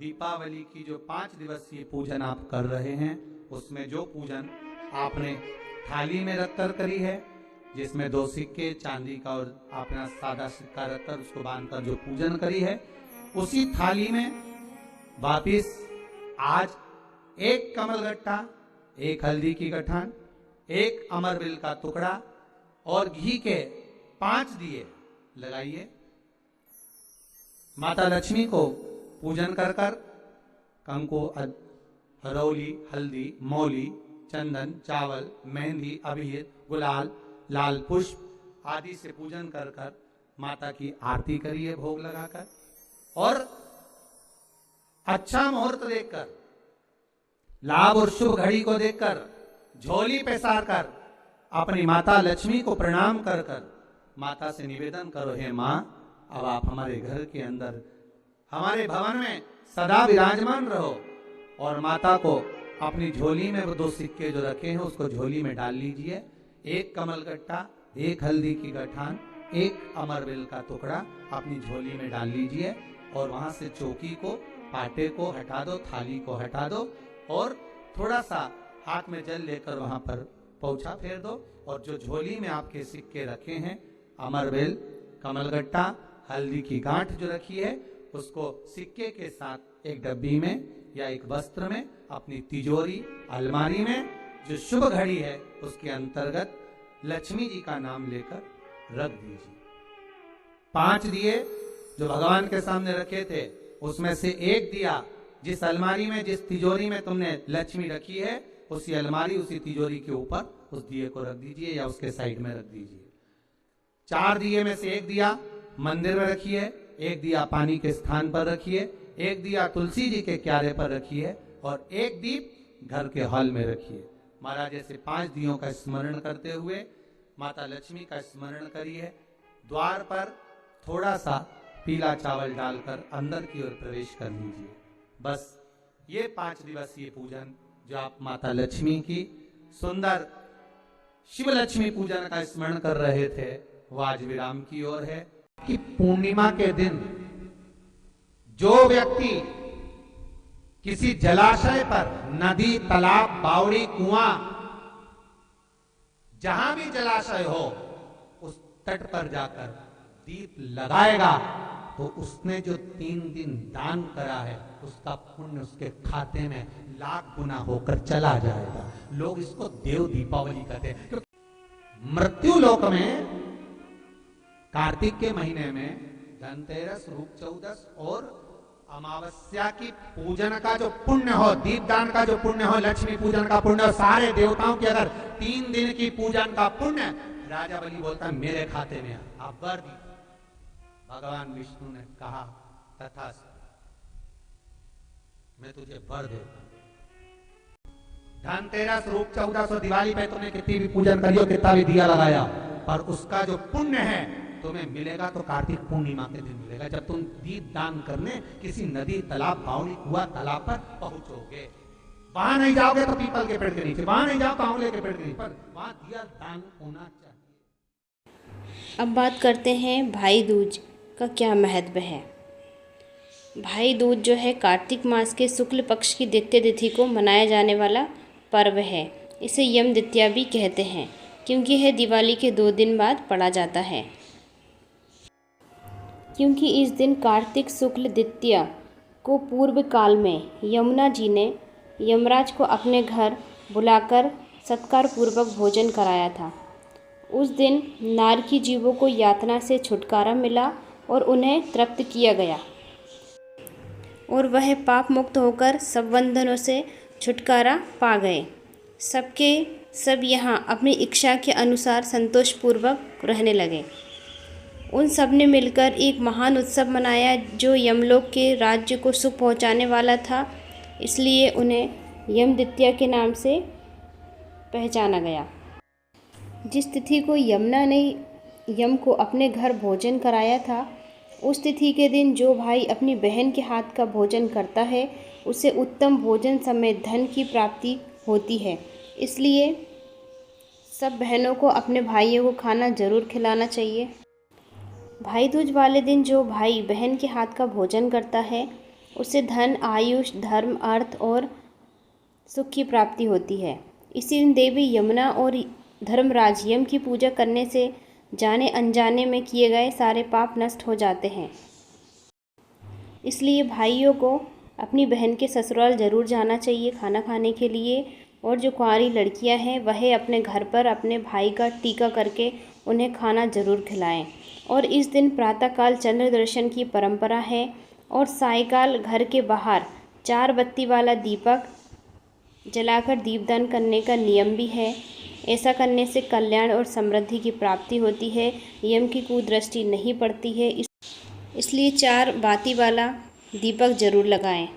दीपावली की जो 5 दिवसीय पूजन आप कर रहे हैं, उसमें जो पूजन आपने थाली में रखकर करी है, जिसमें 2 सिक्के चांदी का और अपना सादा सिक्का रखकर उसको बांधकर जो पूजन करी है, उसी थाली में वापिस आज 1 कमलगट्टा, 1 हल्दी की गठान, 1 अमरबिल का टुकड़ा और घी के 5 दिए लगाइए। माता लक्ष्मी को पूजन कर कंकु, हरौली, हल्दी, मौली, चंदन, चावल, मेहंदी, अबीर, गुलाल, लाल पुष्प आदि से पूजन कर माता की आरती करिए भोग लगाकर, और अच्छा मुहूर्त देखकर, लाभ और शुभ घड़ी को देखकर झोली पे सार कर अपनी माता लक्ष्मी को प्रणाम कर माता से निवेदन करो, हे माँ, अब आप हमारे घर के अंदर, हमारे भवन में सदा विराजमान रहो। और माता को अपनी झोली में वो 2 सिक्के जो रखे हैं उसको झोली में डाल लीजिए। 1 कमलगट्टा, 1 हल्दी की गठान, 1 अमरबिल का टुकड़ा अपनी झोली में डाल लीजिए और वहां से चौकी को, पाटे को हटा दो, थाली को हटा दो और थोड़ा सा हाथ में जल लेकर वहां पर पोछा फेर दो। और जो झोली में आपके सिक्के रखे हैं, अमरबिल, कमलगट्टा, हल्दी की गांठ जो रखी है, उसको सिक्के के साथ एक डब्बी में या एक वस्त्र में अपनी तिजोरी, अलमारी में जो शुभ घड़ी है उसके अंतर्गत लक्ष्मी जी का नाम लेकर रख दीजिए। 5 दिए जो भगवान के सामने रखे थे, उसमें से 1 दिया जिस अलमारी में, जिस तिजोरी में तुमने लक्ष्मी रखी है, उसी अलमारी, उसी तिजोरी के ऊपर उस दिए को रख दीजिए या उसके साइड में रख दीजिए। 4 दिए में से 1 दिया मंदिर में रखिए, 1 दिया पानी के स्थान पर रखिए, 1 दिया तुलसी जी के क्यारे पर रखिए और 1 दीप घर के हॉल में रखिए। महाराज ऐसे 5 दियों का स्मरण करते हुए माता लक्ष्मी का स्मरण करिए। द्वार पर थोड़ा सा पीला चावल डालकर अंदर की ओर प्रवेश कर लीजिए। बस ये 5 दिवसीय पूजन जो आप माता लक्ष्मी की सुंदर शिव लक्ष्मी पूजन का स्मरण कर रहे थे, वो आज विराम की ओर है। कि पूर्णिमा के दिन जो व्यक्ति किसी जलाशय पर, नदी, तालाब, बावड़ी, कुआं, जहां भी जलाशय हो, उस तट पर जाकर दीप लगाएगा तो उसने जो 3 दिन दान करा है उसका पुण्य उसके खाते में लाख गुना होकर चला जाएगा। लोग इसको देव दीपावली कहते हैं। मृत्यु लोक में कार्तिक के महीने में धनतेरस, रूप चौदस और अमावस्या की पूजन का जो पुण्य हो, दीपदान का जो पुण्य हो, लक्ष्मी पूजन का पुण्य हो, सारे देवताओं की अगर 3 दिन की पूजन का पुण्य राजा बलि बोलता है मेरे खाते में आप वर दी। भगवान विष्णु ने कहा तथा मैं तुझे वर देता। धनतेरस, रूप चौदस और दिवाली पे तुमने कितनी भी पूजन करियो, कितना भी दिया लगाया, पर उसका जो पुण्य है तुम्हें मिलेगा तो कार्तिक पूर्णिमा के दिन मिलेगा, जब तुम दीप दान करने किसी नदी, तालाब, बावड़ी, कुआं, तालाब पर पहुंचोगे। वहां नहीं जाओगे तो पीपल के पेड़ के नीचे, वहां नहीं जाओ तो आंवले के पेड़ के नीचे, पर वहां दिया दान होना चाहिए। अब बात करते हैं भाई दूज का क्या महत्व है। भाई दूज जो है कार्तिक मास के शुक्ल पक्ष की द्वितीय तिथि को मनाया जाने वाला पर्व है। इसे यम द्वितीया भी कहते हैं क्योंकि यह दिवाली के 2 दिन बाद पड़ा जाता है। क्योंकि इस दिन कार्तिक शुक्ल द्वितीया को पूर्व काल में यमुना जी ने यमराज को अपने घर बुलाकर सत्कार पूर्वक भोजन कराया था। उस दिन नारकी जीवों को यातना से छुटकारा मिला और उन्हें तृप्त किया गया और वह पाप मुक्त होकर सब बंधनों से छुटकारा पा गए। सबके सब यहाँ अपनी इच्छा के अनुसार संतोषपूर्वक रहने लगे। उन सब ने मिलकर एक महान उत्सव मनाया जो यमलोक के राज्य को सुख पहुँचाने वाला था, इसलिए उन्हें यम द्वितीया के नाम से पहचाना गया। जिस तिथि को यमुना ने यम को अपने घर भोजन कराया था, उस तिथि के दिन जो भाई अपनी बहन के हाथ का भोजन करता है उसे उत्तम भोजन समेत धन की प्राप्ति होती है। इसलिए सब बहनों को अपने भाइयों को खाना जरूर खिलाना चाहिए। भाई दूज वाले दिन जो भाई बहन के हाथ का भोजन करता है उससे धन, आयुष, धर्म, अर्थ और सुख की प्राप्ति होती है। इसी दिन देवी यमुना और धर्मराज यम की पूजा करने से जाने अनजाने में किए गए सारे पाप नष्ट हो जाते हैं। इसलिए भाइयों को अपनी बहन के ससुराल ज़रूर जाना चाहिए खाना खाने के लिए, और जो कुंवारी लड़कियां हैं वह अपने घर पर अपने भाई का टीका करके उन्हें खाना ज़रूर खिलाएं। और इस दिन प्रातःकाल चंद्र दर्शन की परंपरा है और सायंकाल घर के बाहर 4 बत्ती वाला दीपक जलाकर दीपदान करने का नियम भी है। ऐसा करने से कल्याण और समृद्धि की प्राप्ति होती है, यम की कुदृष्टि नहीं पड़ती है। इसलिए 4 बाती वाला दीपक ज़रूर लगाएं।